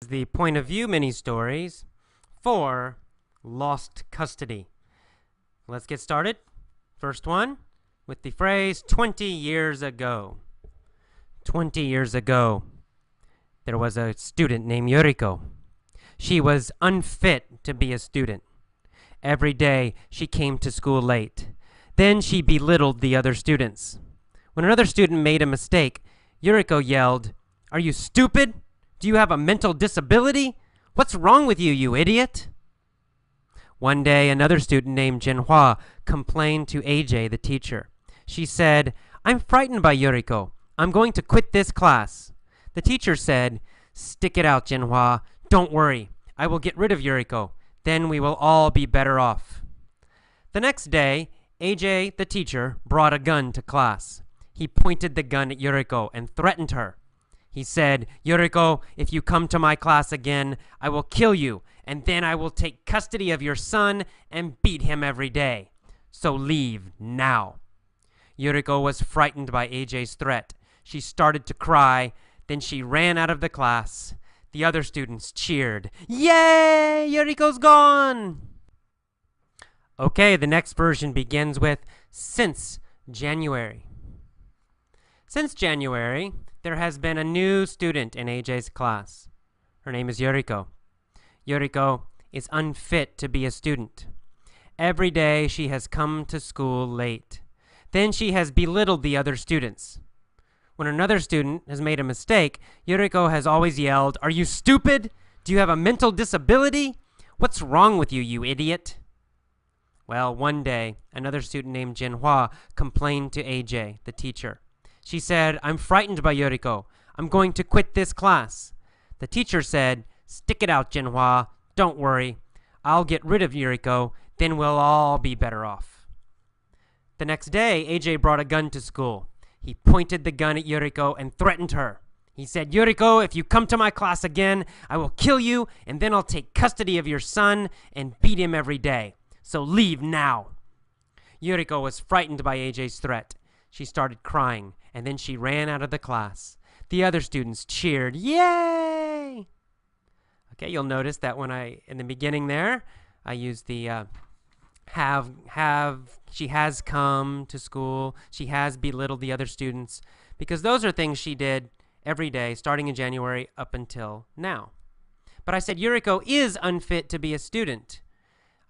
The point of view mini-stories for lost custody. Let's get started. First one with the phrase 20 years ago. 20 years ago, there was a student named Yuriko. She was unfit to be a student. Every day she came to school late. Then she belittled the other students. When another student made a mistake, Yuriko yelled, "Are you stupid? Do you have a mental disability? What's wrong with you, you idiot?" One day, another student named Jinhua complained to AJ, the teacher. She said, "I'm frightened by Yuriko. I'm going to quit this class." The teacher said, "Stick it out, Jinhua. Don't worry. I will get rid of Yuriko. Then we will all be better off." The next day, AJ, the teacher, brought a gun to class. He pointed the gun at Yuriko and threatened her. He said, "Yuriko, if you come to my class again, I will kill you, and then I will take custody of your son and beat him every day. So leave now." Yuriko was frightened by AJ's threat. She started to cry, then she ran out of the class. The other students cheered. "Yay! Yuriko's gone!" Okay, the next version begins with since January. Since January, there has been a new student in AJ's class. Her name is Yuriko. Yuriko is unfit to be a student. Every day she has come to school late. Then she has belittled the other students. When another student has made a mistake, Yuriko has always yelled, "Are you stupid? Do you have a mental disability? What's wrong with you, you idiot?" Well, one day, another student named Jinhua complained to AJ, the teacher. She said, "I'm frightened by Yuriko. I'm going to quit this class." The teacher said, "Stick it out, Jinhua. Don't worry. I'll get rid of Yuriko. Then we'll all be better off." The next day, AJ brought a gun to school. He pointed the gun at Yuriko and threatened her. He said, "Yuriko, if you come to my class again, I will kill you, and then I'll take custody of your son and beat him every day. So leave now." Yuriko was frightened by AJ's threat. She started crying, and then she ran out of the class. The other students cheered, "Yay!" Okay, you'll notice that when in the beginning there, I used the she has come to school, she has belittled the other students, because those are things she did every day, starting in January up until now. But I said Yuriko is unfit to be a student.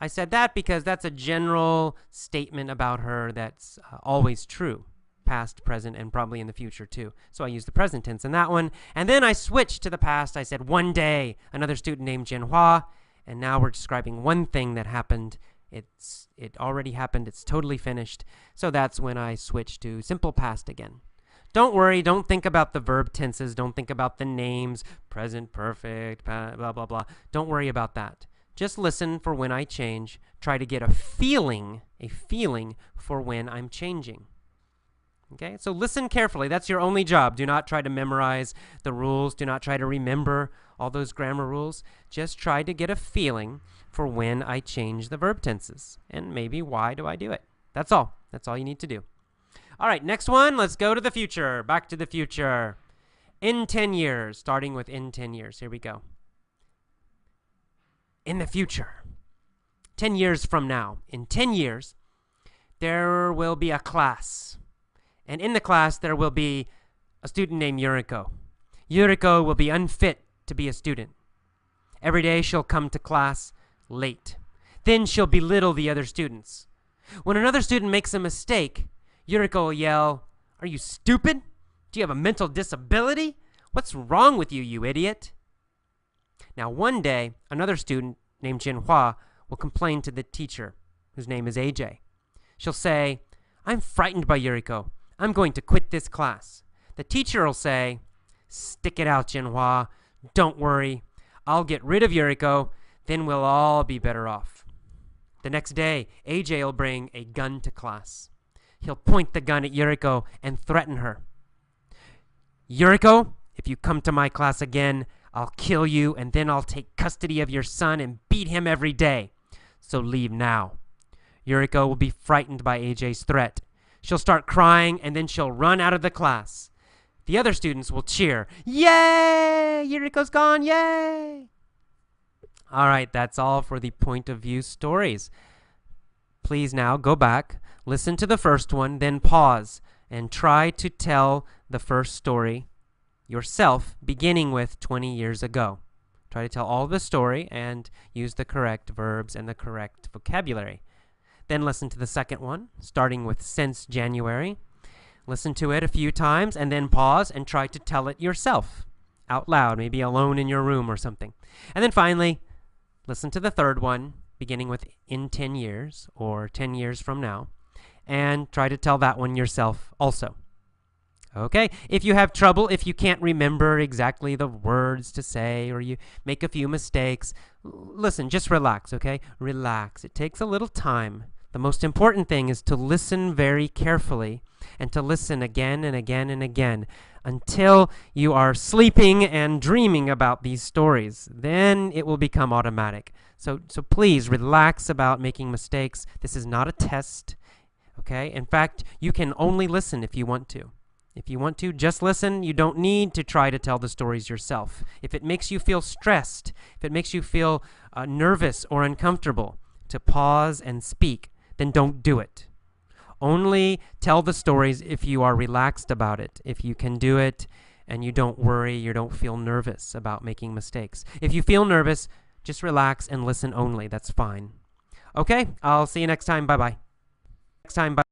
I said that because that's a general statement about her that's always true, past, present, and probably in the future too. So I used the present tense in that one. And then I switched to the past. I said one day, another student named Jinhua, and now we're describing one thing that happened. It already happened. It's totally finished. So that's when I switched to simple past again. Don't worry. Don't think about the verb tenses. Don't think about the names, present, perfect, blah, blah, blah. Don't worry about that. Just listen for when I change. Try to get a feeling for when I'm changing. Okay, so listen carefully. That's your only job. Do not try to memorize the rules. Do not try to remember all those grammar rules. Just try to get a feeling for when I change the verb tenses. And maybe why do I do it? That's all. That's all you need to do. All right, next one. Let's go to the future. Back to the future. In 10 years, starting with in 10 years. Here we go. In the future, 10 years from now, in 10 years, there will be a class. And in the class, there will be a student named Yuriko. Yuriko will be unfit to be a student. Every day, she'll come to class late. Then she'll belittle the other students. When another student makes a mistake, Yuriko will yell, "Are you stupid? Do you have a mental disability? What's wrong with you, you idiot?" Now, one day, another student named Jinhua will complain to the teacher, whose name is AJ. She'll say, "I'm frightened by Yuriko. I'm going to quit this class." The teacher will say, "Stick it out, Jinhua. Don't worry. I'll get rid of Yuriko. Then we'll all be better off." The next day, AJ will bring a gun to class. He'll point the gun at Yuriko and threaten her. "Yuriko, if you come to my class again, I'll kill you, and then I'll take custody of your son and beat him every day. So leave now." Yuriko will be frightened by AJ's threat. She'll start crying, and then she'll run out of the class. the other students will cheer. Yay! Yuriko's gone, yay! All right, that's all for the point of view stories. Please now go back, listen to the first one, then pause and try to tell the first story yourself, beginning with 20 years ago. Try to tell all the story and use the correct verbs and the correct vocabulary. Then listen to the second one, starting with since January. Listen to it a few times and then pause and try to tell it yourself out loud, maybe alone in your room or something. And then finally, listen to the third one, beginning with in 10 years or 10 years from now, and try to tell that one yourself also. Okay, if you have trouble, if you can't remember exactly the words to say or you make a few mistakes, listen, just relax, okay? Relax. It takes a little time. The most important thing is to listen very carefully and to listen again and again and again until you are sleeping and dreaming about these stories. Then it will become automatic. So please relax about making mistakes. This is not a test, okay? In fact, you can only listen if you want to. If you want to, just listen. You don't need to try to tell the stories yourself. If it makes you feel stressed, if it makes you feel nervous or uncomfortable to pause and speak, then don't do it. Only tell the stories if you are relaxed about it, if you can do it and you don't worry, you don't feel nervous about making mistakes. If you feel nervous, just relax and listen only. That's fine. Okay, I'll see you next time. Bye-bye. Bye.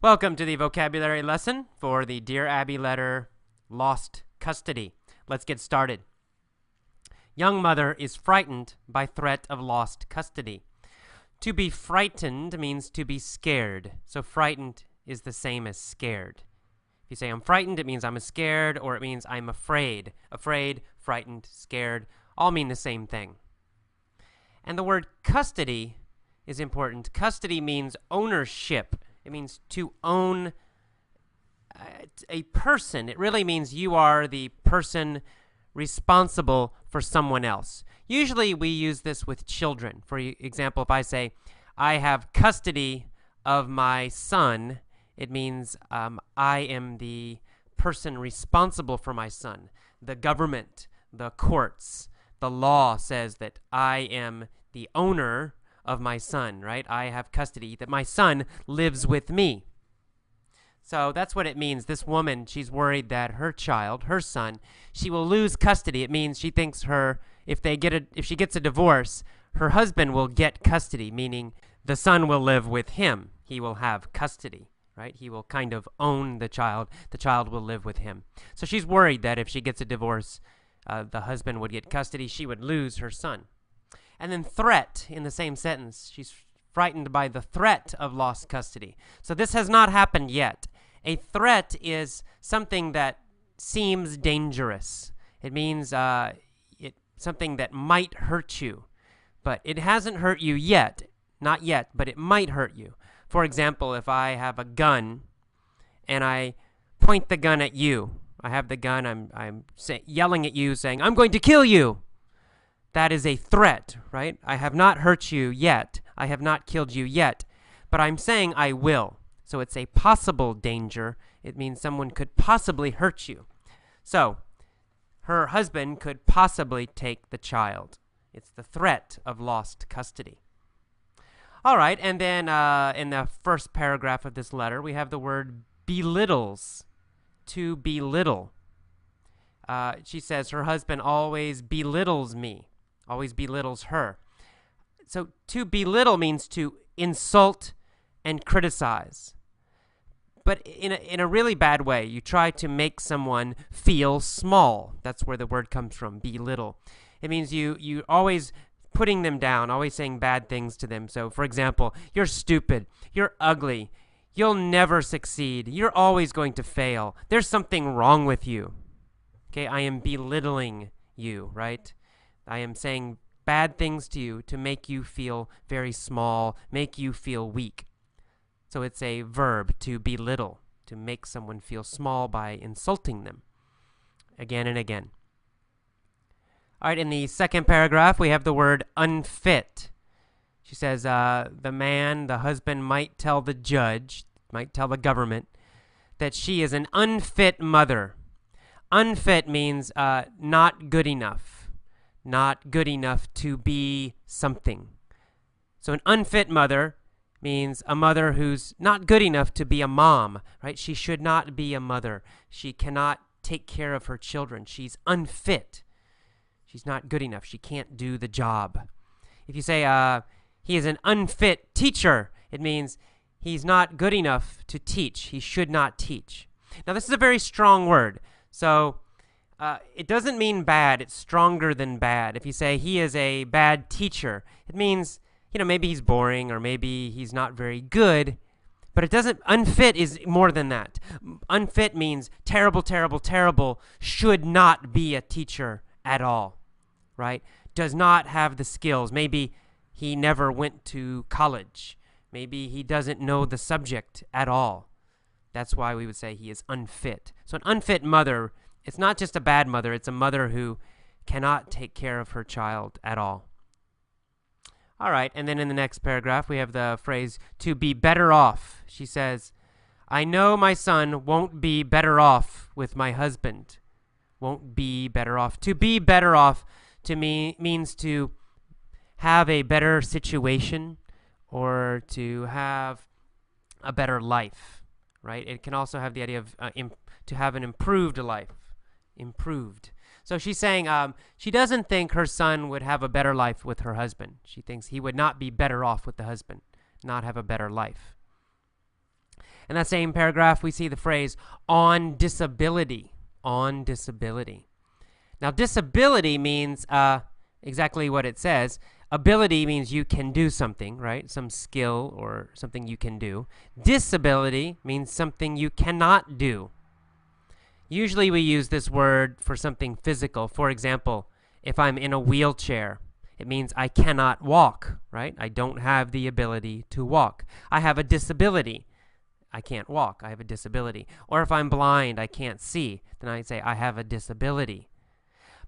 Welcome to the vocabulary lesson for the Dear Abby letter, lost custody. Let's get started. Young mother is frightened by threat of lost custody. To be frightened means to be scared. So frightened is the same as scared. If you say I'm frightened, it means I'm scared, or it means I'm afraid. Afraid, frightened, scared, all mean the same thing. And the word custody is important. Custody means ownership. It means to own a person. It really means you are the person responsible for someone else. Usually we use this with children. For example, if I say, I have custody of my son, it means I am the person responsible for my son. The government, the courts, the law says that I am the owner of my son, right? I have custody, that my son lives with me. So that's what it means. This woman, she's worried that her child, her son, she will lose custody. It means she thinks if she gets a divorce, her husband will get custody, meaning the son will live with him. He will have custody, right? He will kind of own the child. The child will live with him. So she's worried that if she gets a divorce, the husband would get custody. She would lose her son. And then threat in the same sentence. She's frightened by the threat of lost custody. So this has not happened yet. A threat is something that seems dangerous. It means something that might hurt you. But it hasn't hurt you yet. Not yet, but it might hurt you. For example, if I have a gun and I point the gun at you, I have the gun, I'm yelling at you saying, I'm going to kill you. That is a threat, right? I have not hurt you yet. I have not killed you yet. But I'm saying I will. So it's a possible danger. It means someone could possibly hurt you. So her husband could possibly take the child. It's the threat of lost custody. All right, and then in the first paragraph of this letter, we have the word belittles, to belittle. She says her husband always belittles me. Always belittles her. So to belittle means to insult and criticize. But in a really bad way. You try to make someone feel small. That's where the word comes from, belittle. It means you always putting them down, always saying bad things to them. So for example, you're stupid, you're ugly, you'll never succeed, you're always going to fail, there's something wrong with you. Okay, I am belittling you, right? I am saying bad things to you to make you feel very small, make you feel weak. So it's a verb, to belittle, to make someone feel small by insulting them again and again. All right, in the second paragraph, we have the word unfit. She says the husband might tell the judge, might tell the government, that she is an unfit mother. Unfit means not good enough. Not good enough to be something. So an unfit mother means a mother who's not good enough to be a mom, right? She should not be a mother. She cannot take care of her children. She's unfit. She's not good enough. She can't do the job. If you say he is an unfit teacher, it means he's not good enough to teach. He should not teach. Now, this is a very strong word. So it doesn't mean bad. It's stronger than bad. If you say he is a bad teacher, it means, maybe he's boring or maybe he's not very good. But it doesn't, unfit is more than that. Unfit means terrible, terrible, terrible, should not be a teacher at all, right? Does not have the skills. Maybe he never went to college. Maybe he doesn't know the subject at all. That's why we would say he is unfit. So an unfit mother, it's not just a bad mother, it's a mother who cannot take care of her child at all. All right, and then in the next paragraph, we have the phrase, to be better off. She says, I know my son won't be better off with my husband. Won't be better off. To be better off to me means to have a better situation or to have a better life, right? It can also have the idea of to have an improved life. Improved. So she's saying she doesn't think her son would have a better life with her husband. She thinks he would not be better off with the husband, not have a better life. In that same paragraph, we see the phrase, on disability. On disability. Now, disability means exactly what it says. Ability means you can do something, right? Some skill or something you can do. Disability means something you cannot do. Usually we use this word for something physical. For example, if I'm in a wheelchair, it means I cannot walk, right? I don't have the ability to walk. I have a disability. I can't walk. I have a disability. Or if I'm blind, I can't see, then I say I have a disability.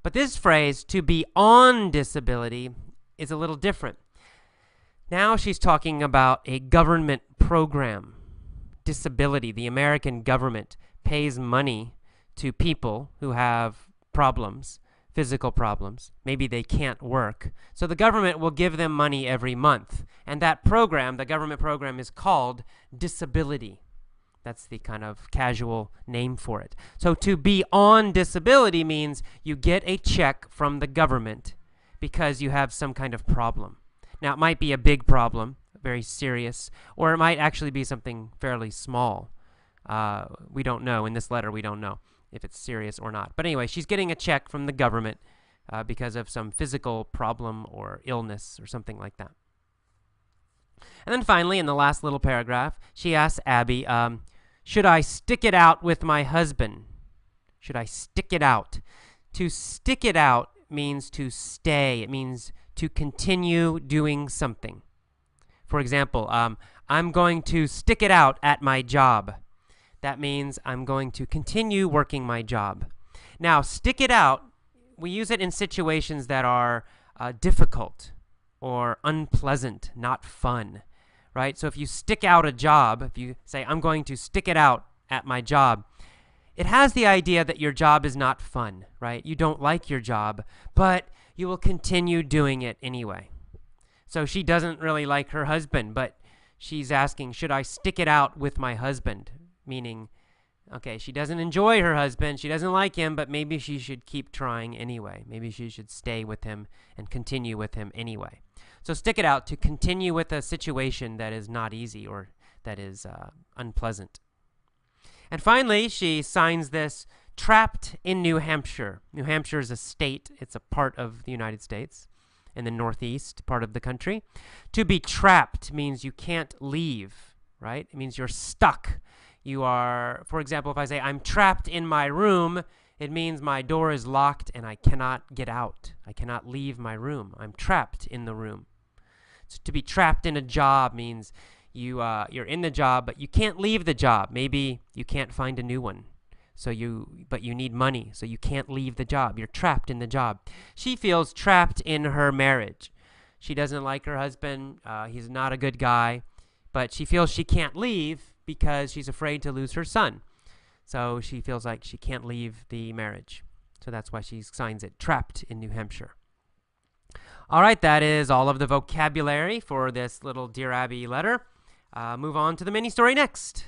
But this phrase, to be on disability, is a little different. Now she's talking about a government program. Disability. The American government pays money to people who have problems, physical problems. Maybe they can't work. So the government will give them money every month. And that program, the government program, is called disability. That's the kind of casual name for it. So to be on disability means you get a check from the government because you have some kind of problem. Now, it might be a big problem, very serious, or it might actually be something fairly small. We don't know. In this letter, we don't know if it's serious or not. But anyway, she's getting a check from the government because of some physical problem or illness or something like that. And then finally, in the last little paragraph, she asks Abby, should I stick it out with my husband? Should I stick it out? To stick it out means to stay. It means to continue doing something. For example, I'm going to stick it out at my job. That means I'm going to continue working my job. Now, stick it out, we use it in situations that are difficult or unpleasant, not fun, right? So if you stick out a job, if you say, I'm going to stick it out at my job, it has the idea that your job is not fun, right? You don't like your job, but you will continue doing it anyway. So she doesn't really like her husband, but she's asking, should I stick it out with my husband? Meaning, okay, she doesn't enjoy her husband, she doesn't like him, but maybe she should keep trying anyway. Maybe she should stay with him and continue with him anyway. So stick it out, to continue with a situation that is not easy or that is unpleasant. And finally, she signs this, trapped in New Hampshire. New Hampshire is a state. It's a part of the United States in the northeast part of the country. To be trapped means you can't leave, right? It means you're stuck. You are, for example, if I say, I'm trapped in my room, it means my door is locked and I cannot get out. I cannot leave my room. I'm trapped in the room. So to be trapped in a job means you're in the job, but you can't leave the job. Maybe you can't find a new one. But you need money, so you can't leave the job. You're trapped in the job. She feels trapped in her marriage. She doesn't like her husband. He's not a good guy, but she feels she can't leave because she's afraid to lose her son. So she feels like she can't leave the marriage. So that's why she signs it, trapped in New Hampshire. All right, that is all of the vocabulary for this little Dear Abby letter. Move on to the mini story next.